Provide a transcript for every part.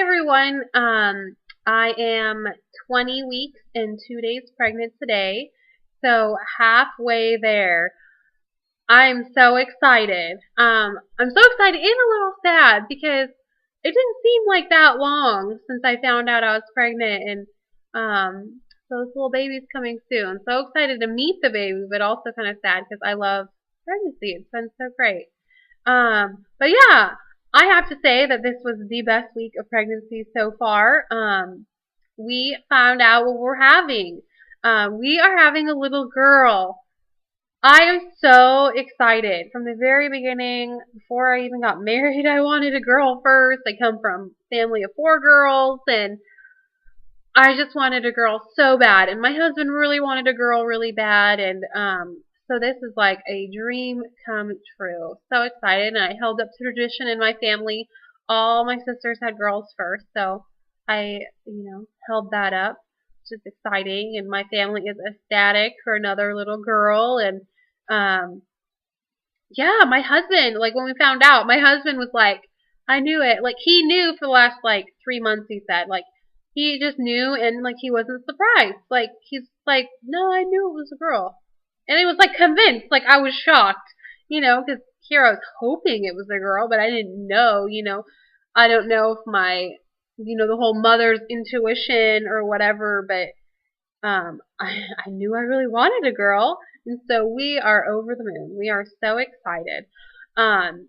everyone. I am 20 weeks and 2 days pregnant today, so halfway there. I'm so excited. I'm so excited and a little sad because it didn't seem like that long since I found out I was pregnant, and so this little baby's coming soon. So excited to meet the baby, but also kind of sad because I love pregnancy. It's been so great. But yeah, I have to say that this was the best week of pregnancy so far. We found out what we're having. We are having a little girl. I am so excited. From the very beginning, before I even got married, I wanted a girl first. I come from a family of 4 girls, and I just wanted a girl so bad. And my husband really wanted a girl really bad, and so this is like a dream come true. So excited, and I held up to tradition in my family. All my sisters had girls first, so I, held that up. It's just exciting, and my family is ecstatic for another little girl. And um, yeah, my husband, like when we found out, my husband was like, I knew it. Like he knew for the last like 3 months. He said like he just knew, and like he wasn't surprised. Like he's like, no, I knew it was a girl. And he was like convinced. Like I was shocked, because here I was hoping it was a girl, but I didn't know, I don't know if my, the whole mother's intuition or whatever, but I knew I really wanted a girl, and so we are over the moon. We are so excited. Um,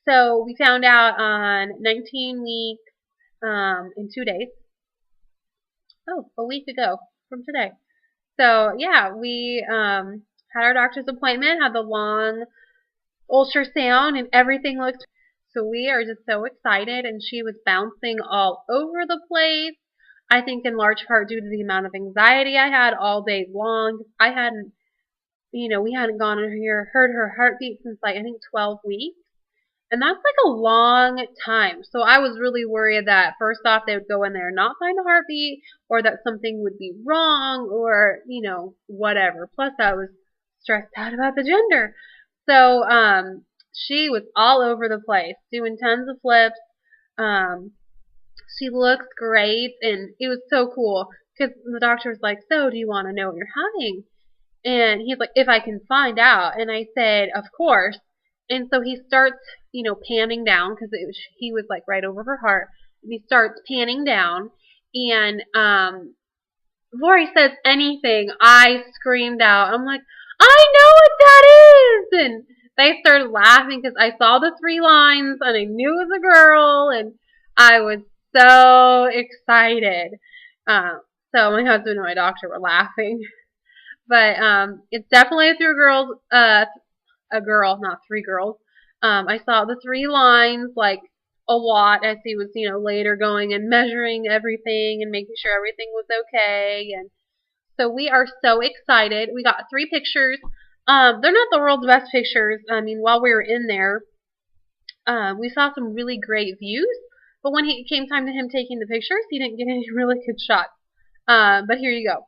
so we found out on 19 weeks in 2 days. Oh, a week ago from today. So yeah, we had our doctor's appointment, had the long ultrasound, and everything looked. So we are just so excited, and she was bouncing all over the place. I think in large part due to the amount of anxiety I had all day long. I hadn't, we hadn't gone in here, heard her heartbeat since like I think 12 weeks. And that's like a long time. So I was really worried that first off they would go in there and not find a heartbeat, or that something would be wrong, or, whatever. Plus I was stressed out about the gender. So she was all over the place, doing tons of flips. She looks great, and it was so cool because the doctor was like, so do you want to know what you're having? And he's like, if I can find out. And I said, of course. And so he starts, panning down because he was like right over her heart. And he starts panning down. And before he says anything, I screamed out. I'm like, I know what that is. And they started laughing because I saw the 3 lines and I knew it was a girl. And I was so excited. So my husband and my doctor were laughing. But it's definitely a girl, not 3 girls. I saw the 3 lines like a lot as he was, later going and measuring everything and making sure everything was okay. And so we are so excited. We got 3 pictures. They're not the world's best pictures. I mean, while we were in there, we saw some really great views. But when it came time to him taking the pictures, he didn't get any really good shots. But here you go.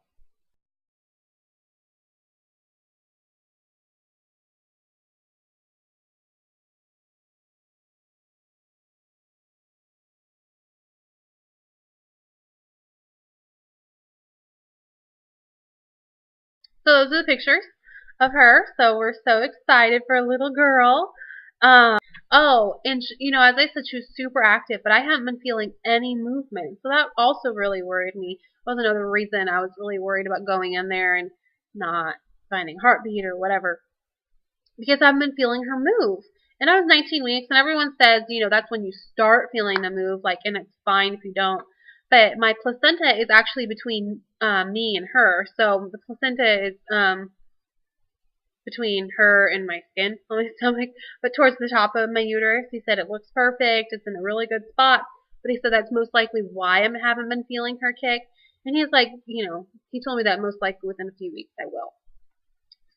So those are the pictures of her. So we're so excited for a little girl. Oh, and as I said, she was super active, but I haven't been feeling any movement. So that also really worried me. That was another reason I was really worried about going in there and not finding a heartbeat or whatever, because I haven't been feeling her move. And I was 19 weeks, and everyone says, that's when you start feeling the move, like, and it's fine if you don't. But my placenta is actually between me and her. So the placenta is between her and my skin on my stomach, but towards the top of my uterus. He said it looks perfect. It's in a really good spot. But he said that's most likely why I haven't been feeling her kick. And he's like, he told me that most likely within a few weeks I will.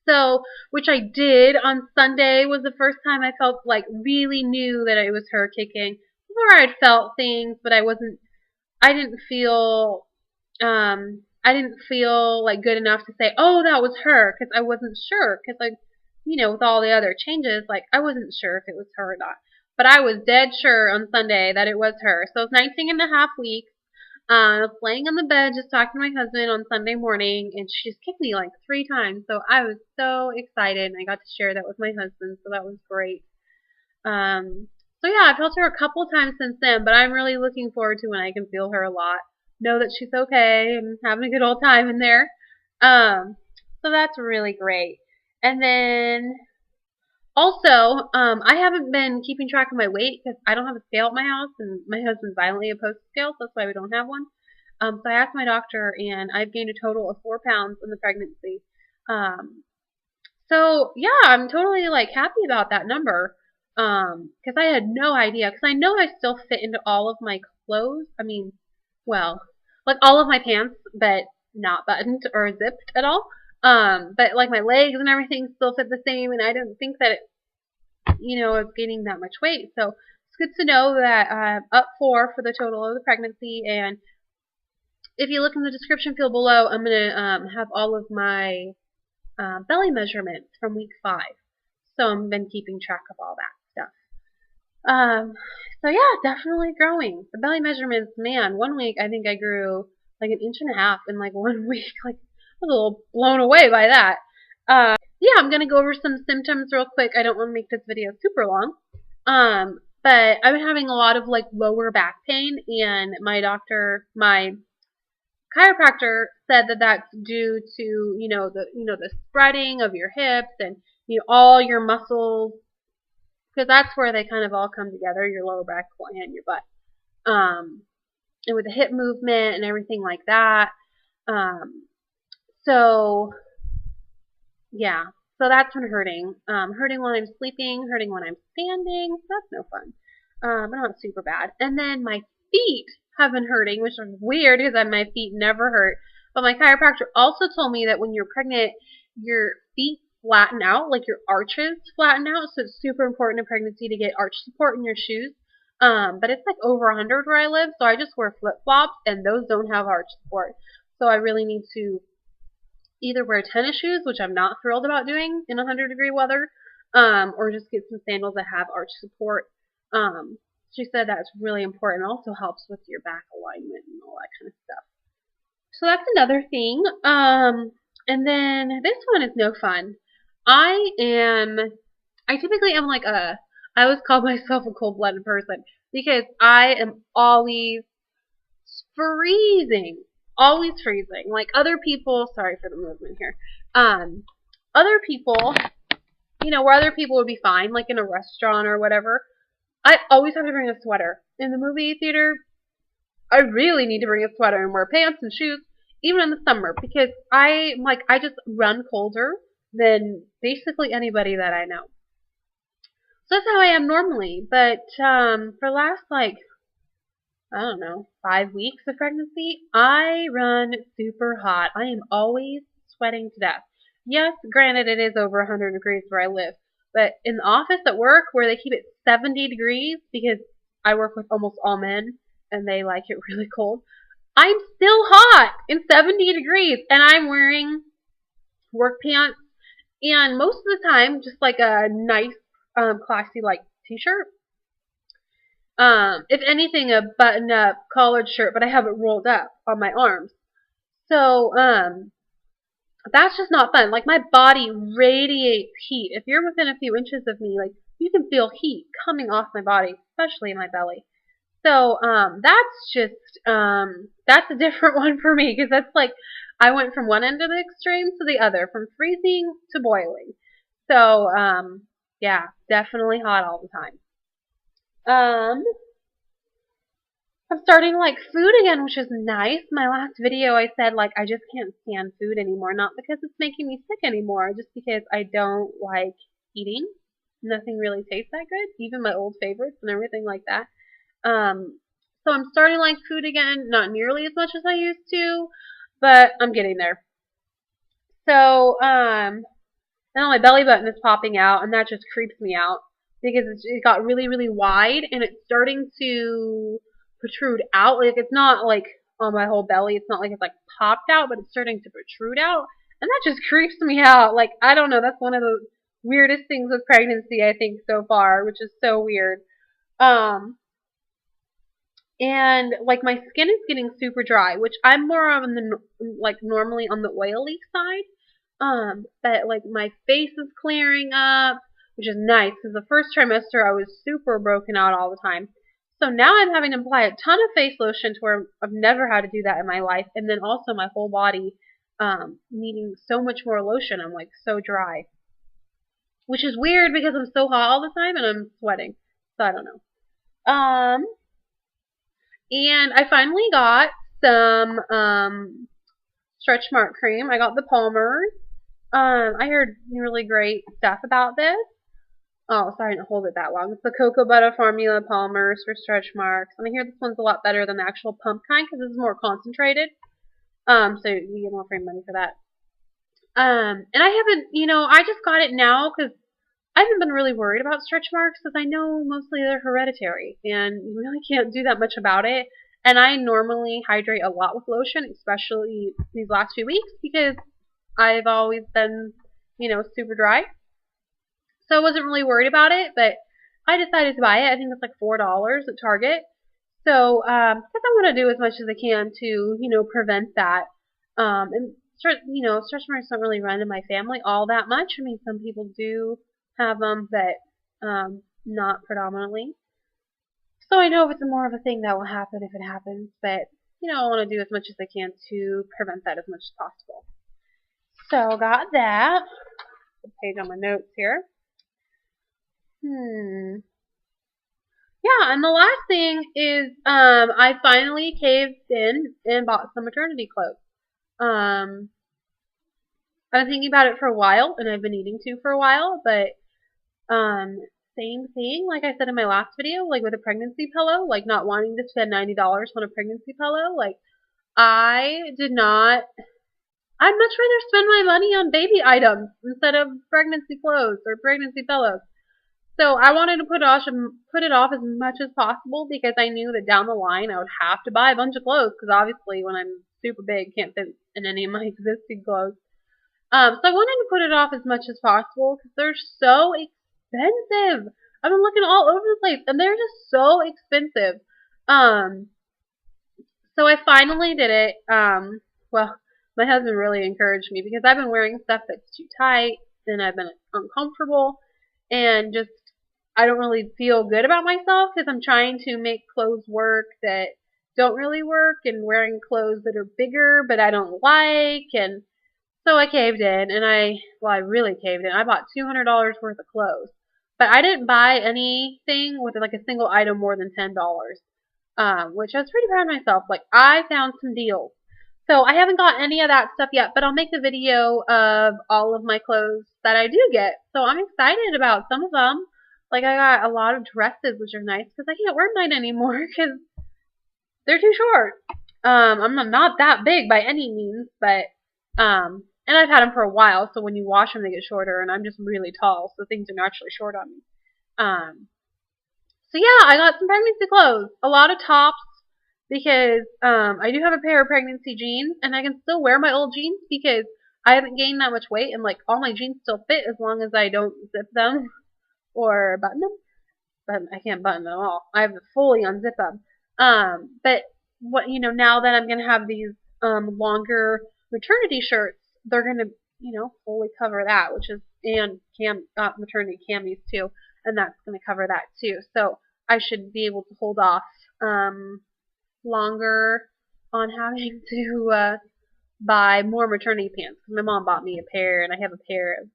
So, which I did on Sunday was the first time I felt like really knew that it was her kicking. Before I'd felt things, but I didn't feel like good enough to say, oh, that was her, because I wasn't sure, because with all the other changes, like I wasn't sure if it was her or not. but I was dead sure on Sunday that it was her. So it's 19 and a half weeks. I was laying on the bed just talking to my husband on Sunday morning, and she just kicked me like 3 times. So I was so excited, and I got to share that with my husband, so that was great. Um, so yeah, I've held her a couple times since then, but I'm really looking forward to when I can feel her a lot. Know that she's okay and having a good old time in there. Um, so that's really great. And then also, I haven't been keeping track of my weight because I don't have a scale at my house, and my husband's violently opposed to scales. So that's why we don't have one. So I asked my doctor, and I've gained a total of 4 pounds in the pregnancy. Um, so yeah, I'm totally like happy about that number. Because I had no idea. Because I know I still fit into all of my clothes. I mean, well, like all of my pants, but not buttoned or zipped at all. But like my legs and everything still fit the same, and I didn't think that I was gaining that much weight. So it's good to know that I'm up 4 for the total of the pregnancy. And if you look in the description field below, I'm gonna have all of my belly measurements from week 5. So I've been keeping track of all that stuff. So yeah, definitely growing. The belly measurements, man, one week I think I grew like an inch and a half in like 1 week. Like I was a little blown away by that. Yeah, I'm gonna go over some symptoms real quick. I don't want to make this video super long. But I've been having a lot of like lower back pain, and my chiropractor said that that's due to the spreading of your hips and all your muscles, because that's where they kind of all come together, your lower back and your butt, and with the hip movement and everything like that. So yeah, so that's been hurting. Hurting when I'm sleeping, hurting when I'm standing. That's no fun. But not super bad. And then my feet have been hurting, which is weird because my feet never hurt. But my chiropractor also told me that when you're pregnant, your feet flatten out, like your arches flatten out. So it's super important in pregnancy to get arch support in your shoes. But it's like over 100 where I live, so I just wear flip flops, and those don't have arch support. So I really need to either wear tennis shoes, which I'm not thrilled about doing in 100-degree weather, or just get some sandals that have arch support. She said that's really important. It also helps with your back alignment and all that kind of stuff. So that's another thing. And then this one is no fun. I typically am like I always call myself a cold-blooded person because I am always freezing. Always freezing. Like other people, sorry for the movement here. Other people, where other people would be fine, like in a restaurant or whatever, I always have to bring a sweater. In the movie theater, I really need to bring a sweater and wear pants and shoes, even in the summer, because I just run colder than basically anybody that I know. So that's how I am normally. But for the last I don't know, 5 weeks of pregnancy, I run super hot. I am always sweating to death. Yes, granted, it is over 100 degrees where I live, but in the office at work where they keep it 70 degrees because I work with almost all men and they like it really cold, I'm still hot in 70 degrees and I'm wearing work pants and most of the time just like a nice, classy like t-shirt. If anything, a button-up collared shirt, but I have it rolled up on my arms. So, that's just not fun. Like, my body radiates heat. If you're within a few inches of me, like, you can feel heat coming off my body, especially my belly. So, that's a different one for me, because that's like, I went from one end of the extreme to the other, from freezing to boiling. So, yeah, definitely hot all the time. I'm starting to like food again, which is nice. My last video I said like I just can't stand food anymore, not because it's making me sick anymore, just because I don't like eating. Nothing really tastes that good, even my old favorites and everything like that. So I'm starting to like food again, not nearly as much as I used to, but I'm getting there. So, now my belly button is popping out, and that just creeps me out because it got really, really wide, and it's starting to protrude out. Like, it's not like on my whole belly. It's not like it's like popped out, but it's starting to protrude out, and that just creeps me out. Like, I don't know. That's one of the weirdest things with pregnancy, I think, so far, which is so weird. Um, and like my skin is getting super dry, which I'm more on the like normally on the oily side. But like my face is clearing up, which is nice because the first trimester I was super broken out all the time. So now I'm having to apply a ton of face lotion to where I've never had to do that in my life, and then also my whole body needing so much more lotion. I'm like so dry, which is weird because I'm so hot all the time and I'm sweating. So I don't know. And I finally got some stretch mark cream. I got the Palmer's. I heard really great stuff about this. Oh, sorry, I didn't hold it that long. It's the cocoa butter formula Palmer's for stretch marks. And I hear this one's a lot better than the actual pump kind because this is more concentrated. So you get more free money for that. And I haven't, I just got it now because I haven't been really worried about stretch marks because I know mostly they're hereditary and you really can't do that much about it. And I normally hydrate a lot with lotion, especially these last few weeks because I've always been, super dry. So I wasn't really worried about it, but I decided to buy it. I think it's like $4 at Target. So, because I want to do as much as I can to, prevent that. And stretch marks don't really run in my family all that much. I mean, some people do have them, but not predominantly. So I know it's more of a thing that will happen if it happens, but I want to do as much as I can to prevent that as much as possible. So got that. The page on my notes here. Yeah, and the last thing is I finally caved in and bought some maternity clothes. I've been thinking about it for a while, and I've been needing to for a while, but same thing, like I said in my last video, like with a pregnancy pillow, like not wanting to spend $90 on a pregnancy pillow, like I'd much rather spend my money on baby items instead of pregnancy clothes or pregnancy pillows. So I wanted to put it off as much as possible because I knew that down the line I would have to buy a bunch of clothes because obviously when I'm super big, can't fit in any of my existing clothes. So I wanted to put it off as much as possible because they're so expensive. I've been looking all over the place and they're just so expensive. So I finally did it. Well, my husband really encouraged me because I've been wearing stuff that's too tight and I've been uncomfortable and just I don't really feel good about myself because I'm trying to make clothes work that don't really work and wearing clothes that are bigger but I don't like, and so I caved in and I really caved in. I bought $200 worth of clothes, but I didn't buy anything with like a single item more than $10, which I was pretty proud of myself. Like I found some deals. So I haven't got any of that stuff yet, but I'll make the video of all of my clothes that I do get. So I'm excited about some of them. Like I got a lot of dresses, which are nice because I can't wear mine anymore because they're too short. I'm not that big by any means, but and I've had them for a while, so when you wash them, they get shorter, and I'm just really tall, so things are naturally short on me. So yeah, I got some pregnancy clothes, a lot of tops, because I do have a pair of pregnancy jeans, and I can still wear my old jeans because I haven't gained that much weight, and like all my jeans still fit as long as I don't zip them or button them. But I can't button them all. I have to fully unzip them. But what now that I'm gonna have these longer maternity shirts, they're gonna fully cover that, which is and maternity camis too, and that's gonna cover that too. So I should be able to hold off longer on having to buy more maternity pants. My mom bought me a pair, and I have a pair of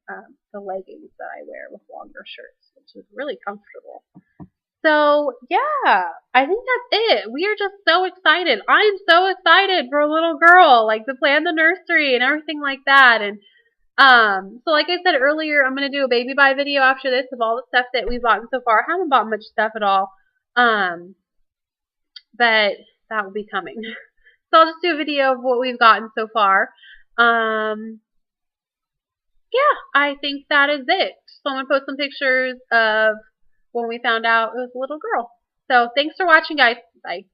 the leggings that I wear with longer shirts, which is really comfortable. So, yeah, I think that's it. We are just so excited. I'm so excited for a little girl, like to plan the nursery and everything like that. And so like I said earlier, I'm going to do a baby buy video after this of all the stuff that we've bought so far. I haven't bought much stuff at all, but that will be coming. So I'll just do a video of what we've gotten so far. Yeah, I think that is it. So I'm going to post some pictures of when we found out it was a little girl. So thanks for watching, guys. Bye.